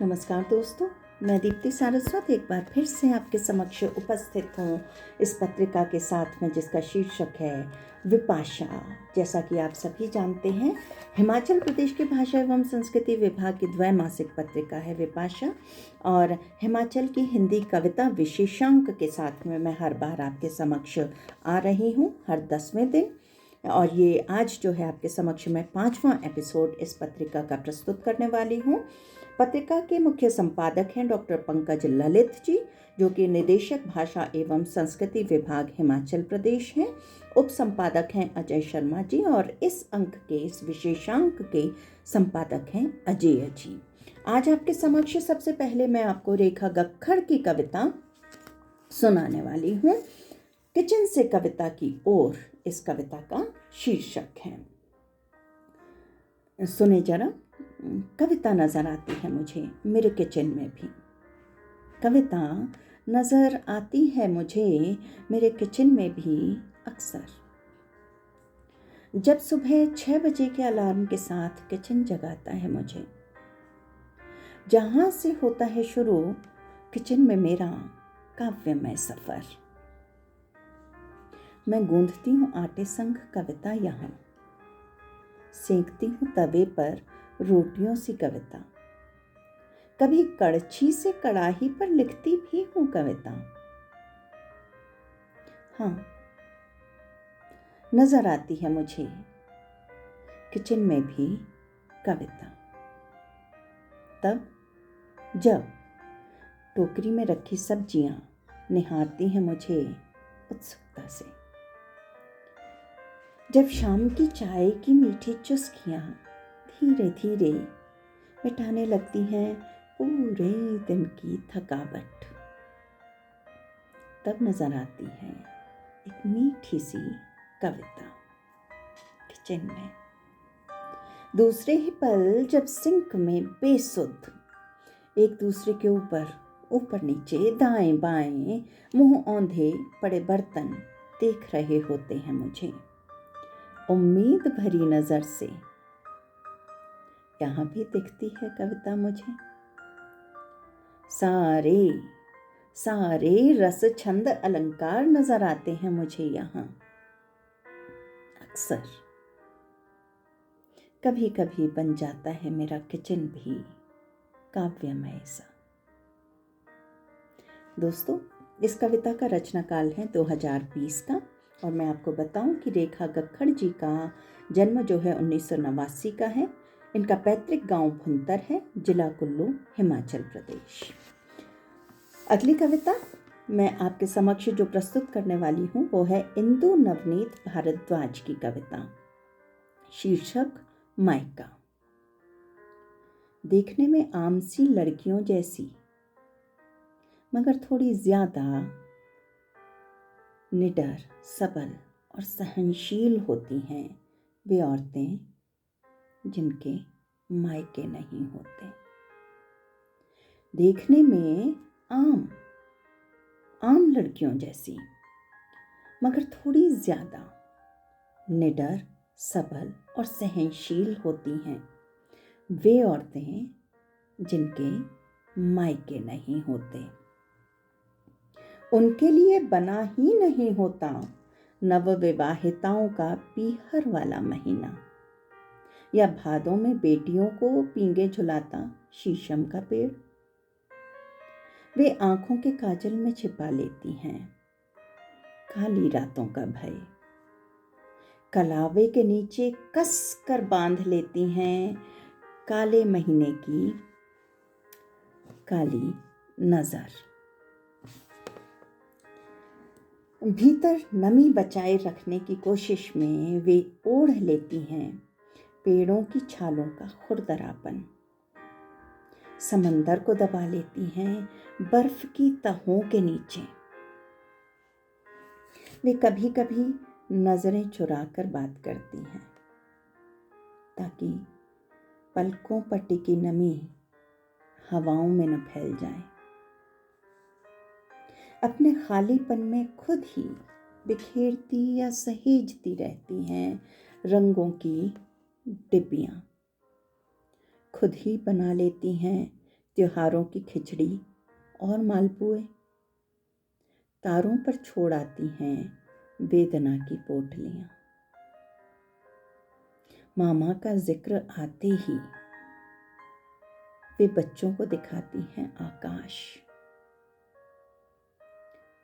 नमस्कार दोस्तों, मैं दीप्ति सारस्वत एक बार फिर से आपके समक्ष उपस्थित हूँ इस पत्रिका के साथ में, जिसका शीर्षक है विपाशा। जैसा कि आप सभी जानते हैं, हिमाचल प्रदेश के भाषा एवं संस्कृति विभाग की द्वैमासिक पत्रिका है विपाशा, और हिमाचल की हिंदी कविता विशेषांक के साथ में मैं हर बार आपके समक्ष आ रही हूँ हर 10वें दिन। और ये आज जो है आपके समक्ष मैं 5वां एपिसोड इस पत्रिका का प्रस्तुत करने वाली हूँ। पत्रिका के मुख्य संपादक हैं डॉक्टर पंकज ललित जी, जो कि निदेशक भाषा एवं संस्कृति विभाग हिमाचल प्रदेश हैं। उप संपादक हैं अजय शर्मा जी, और इस अंक के, इस विशेषांक के संपादक हैं अजय जी। आज आपके समक्ष सबसे पहले मैं आपको रेखा गक्खड़ की कविता सुनाने वाली हूँ। किचन से कविता की ओर इस कविता का शीर्षक है। सुने जरा। कविता नजर आती है मुझे मेरे किचन में भी, कविता नजर आती है मुझे मेरे किचन में भी अक्सर। जब सुबह 6 बजे के अलार्म के साथ किचन जगाता है मुझे, जहां से होता है शुरू किचन में मेरा काव्यमय सफर। मैं गूंथती हूँ आटे संग कविता, यहाँ सेंकती हूँ तवे पर रोटियों सी कविता, कभी कड़छी से कड़ाही पर लिखती भी हूँ कविता। हाँ, नजर आती है मुझे किचन में भी कविता, तब जब टोकरी में रखी सब्जियां निहारती हैं मुझे उत्सुकता से, जब शाम की चाय की मीठी चुस्कियां धीरे धीरे मिटाने लगती हैं पूरे दिन की थकावट, तब नजर आती है एक मीठी सी कविता किचन में। दूसरे ही पल जब सिंक में बेसुध एक दूसरे के ऊपर नीचे दाएं बाएं मुंह औंधे पड़े बर्तन देख रहे होते हैं मुझे उम्मीद भरी नजर से, यहाँ भी दिखती है कविता मुझे। सारे सारे रस छंद अलंकार नजर आते हैं मुझे यहाँ अक्सर। कभी कभी बन जाता है मेरा किचन भी काव्यमय सा। दोस्तों, इस कविता का रचना काल है 2020 का, और मैं आपको बताऊं कि रेखा गक्खड़ जी का जन्म जो है 1989 का है। इनका पैतृक गांव भुंतर है, जिला कुल्लू, हिमाचल प्रदेश। अगली कविता मैं आपके समक्ष जो प्रस्तुत करने वाली हूँ वो है इंदु नवनीत भारद्वाज की कविता, शीर्षक मायका। देखने में आमसी लड़कियों जैसी मगर थोड़ी ज्यादा निडर, सबल और सहनशील होती हैं वे औरतें जिनके मायके नहीं होते। देखने में आम लड़कियों जैसी मगर थोड़ी ज्यादा निडर, सबल और सहनशील होती हैं वे औरतें जिनके मायके नहीं होते। उनके लिए बना ही नहीं होता नवविवाहिताओं का पीहर वाला महीना, या भादों में बेटियों को पींगे झुलाता शीशम का पेड़। वे आंखों के काजल में छिपा लेती हैं काली रातों का भय, कलावे के नीचे कस कर बांध लेती हैं काले महीने की काली नजर। भीतर नमी बचाए रखने की कोशिश में वे ओढ़ लेती हैं पेड़ों की छालों का खुरदरापन, समंदर को दबा लेती हैं बर्फ की तहों के नीचे। वे कभी कभी नजरें चुरा कर बात करती हैं ताकि पलकों पर टिकी नमी हवाओं में न फैल जाए। अपने खालीपन में खुद ही बिखेरती या सहेजती रहती हैं रंगों की डिब्बियां, खुद ही बना लेती हैं त्योहारों की खिचड़ी और मालपुए तारों पर छोड़ आती हैं वेदना की पोटलियां। मामा का जिक्र आते ही वे बच्चों को दिखाती हैं आकाश।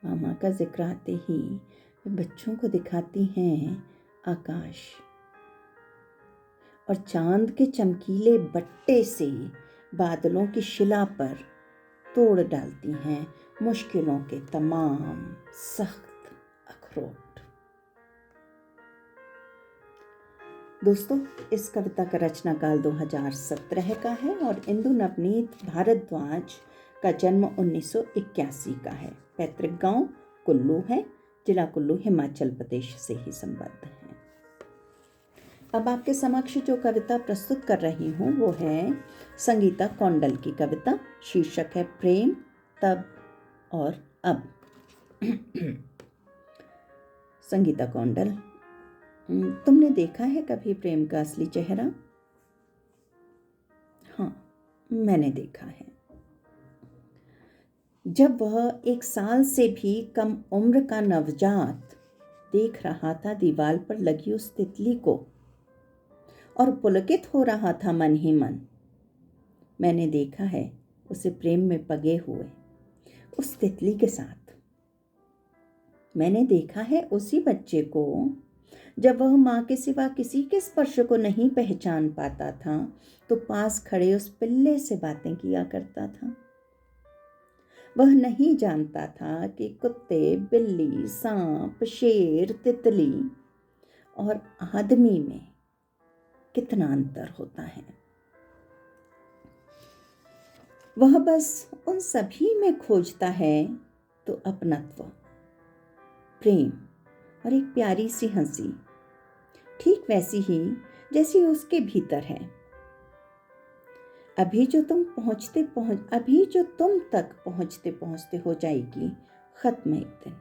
मामा का जिक्र आते ही वे बच्चों को दिखाती हैं आकाश और चांद के चमकीले बट्टे से बादलों की शिला पर तोड़ डालती हैं मुश्किलों के तमाम सख्त अखरोट। दोस्तों, इस कविता का रचनाकाल 2017 का है और इंदु नवनीत भारद्वाज का जन्म 1981 का है। पैतृक गांव कुल्लू है, जिला कुल्लू हिमाचल प्रदेश से ही संबद्ध है। अब आपके समक्ष जो कविता प्रस्तुत कर रही हूँ वो है संगीता कौंडल की कविता। शीर्षक है प्रेम तब और अब। संगीता कौंडल, तुमने देखा है कभी प्रेम का असली चेहरा? हाँ, मैंने देखा है। जब वह 1 साल से भी कम उम्र का नवजात देख रहा था दीवार पर लगी उस तितली को और पुलकित हो रहा था मन ही मन। मैंने देखा है उसे प्रेम में पगे हुए उस तितली के साथ। मैंने देखा है उसी बच्चे को जब वह माँ के सिवा किसी के स्पर्श को नहीं पहचान पाता था तो पास खड़े उस पिल्ले से बातें किया करता था। वह नहीं जानता था कि कुत्ते, बिल्ली, सांप, शेर, तितली और आदमी में कितना अंतर होता है। वह बस उन सभी में खोजता है तो अपनत्व, प्रेम और एक प्यारी सी हंसी, ठीक वैसी ही जैसी उसके भीतर है। अभी जो तुम तक पहुंचते पहुंचते हो जाएगी खत्म एक दिन।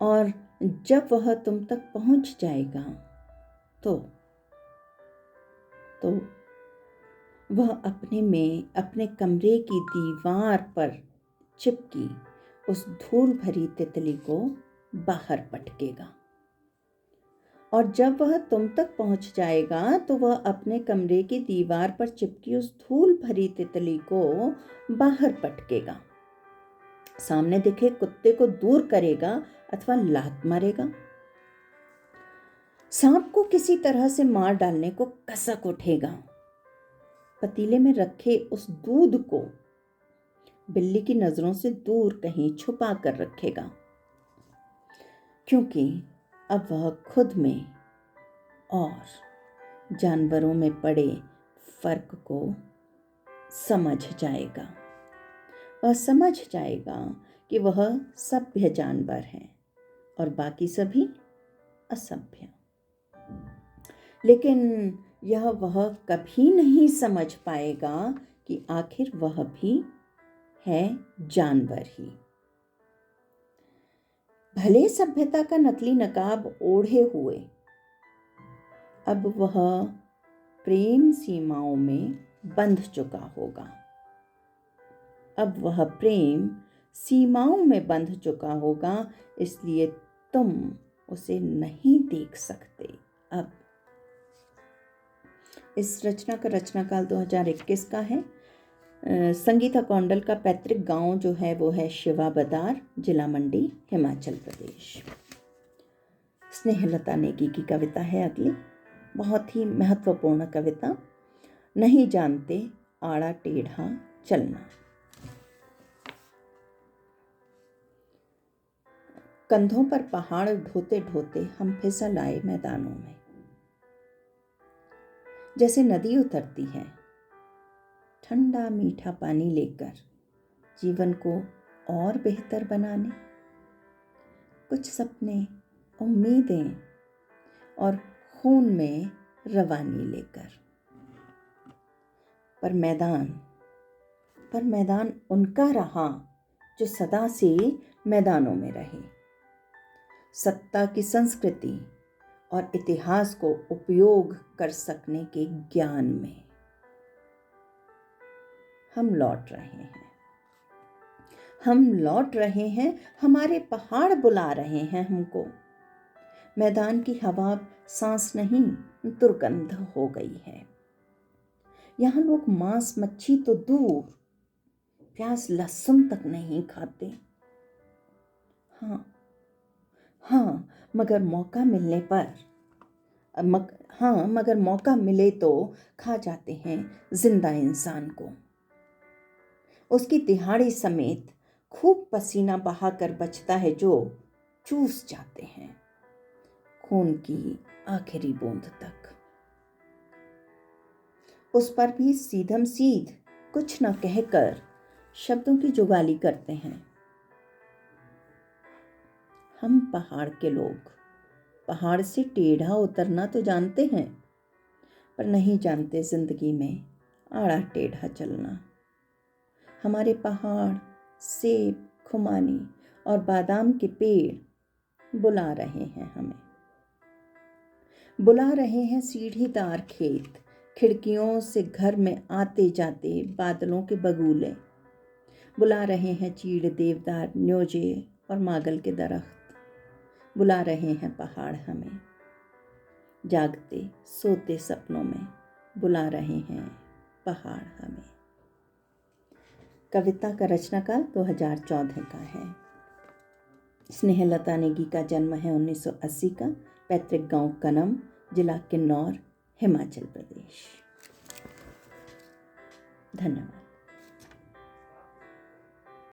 और जब वह तुम तक पहुंच जाएगा तो वह अपने कमरे की दीवार पर चिपकी उस धूल भरी तितली को बाहर पटकेगा। और जब वह तुम तक पहुंच जाएगा तो वह अपने कमरे की दीवार पर चिपकी उस धूल भरी तितली को बाहर पटकेगा। सामने दिखे कुत्ते को दूर करेगा अथवा लात मारेगा। सांप को किसी तरह से मार डालने को कसक उठेगा। पतीले में रखे उस दूध को बिल्ली की नजरों से दूर कहीं छुपा कर रखेगा, क्योंकि अब वह खुद में और जानवरों में पड़े फर्क को समझ जाएगा। वह समझ जाएगा कि वह सभ्य जानवर है और बाकी सभी असभ्य। लेकिन यह वह कभी नहीं समझ पाएगा कि आखिर वह भी है जानवर ही। भले सभ्यता का नकली नकाब ओढ़े हुए अब वह प्रेम सीमाओं में बंध चुका होगा। अब वह प्रेम सीमाओं में बंध चुका होगा, इसलिए तुम उसे नहीं देख सकते। अब इस रचना का रचनाकाल 2021 का है। संगीता कौंडल का पैतृक गांव जो है वो है शिवाबदार, जिला मंडी, हिमाचल प्रदेश। स्नेहलता नेगी की कविता है अगली, बहुत ही महत्वपूर्ण कविता। नहीं जानते आड़ा टेढ़ा चलना। कंधों पर पहाड़ ढोते ढोते हम फिसल आए मैदानों में। जैसे नदी उतरती है ठंडा मीठा पानी लेकर जीवन को और बेहतर बनाने, कुछ सपने, उम्मीदें और खून में रवानी लेकर। पर मैदान उनका रहा जो सदा से मैदानों में रहे। सत्ता की संस्कृति और इतिहास को उपयोग कर सकने के ज्ञान में। हम लौट रहे हैं, हम लौट रहे हैं, हमारे पहाड़ बुला रहे हैं हमको। मैदान की हवा सांस नहीं दुर्गंध हो गई है। यहाँ लोग मांस मच्छी तो दूर, प्याज लहसुन तक नहीं खाते। हाँ हाँ, मगर मौका मिलने पर मगर मौका मिले तो खा जाते हैं जिंदा इंसान को। उसकी दिहाड़ी समेत खूब पसीना बहाकर बचता है जो चूस जाते हैं खून की आखिरी बूंद तक। उस पर भी सीधम सीध कुछ न कहकर शब्दों की जुगाली करते हैं। हम पहाड़ के लोग पहाड़ से टेढ़ा उतरना तो जानते हैं, पर नहीं जानते जिंदगी में आड़ा टेढ़ा चलना। हमारे पहाड़, सेब, खुमानी और बादाम के पेड़ बुला रहे हैं हमें। बुला रहे हैं सीढ़ीदार खेत, खिड़कियों से घर में आते जाते बादलों के बगुले। बुला रहे हैं चीड़, देवदार, न्योजे और मागल के दरख्त। बुला रहे हैं पहाड़ हमें, जागते सोते सपनों में बुला रहे हैं पहाड़ हमें। कविता का रचनाकाल 2014 का है। स्नेहलता नेगी का जन्म है 1980 का। पैतृक गांव कनम, जिला किन्नौर, हिमाचल प्रदेश। धन्यवाद।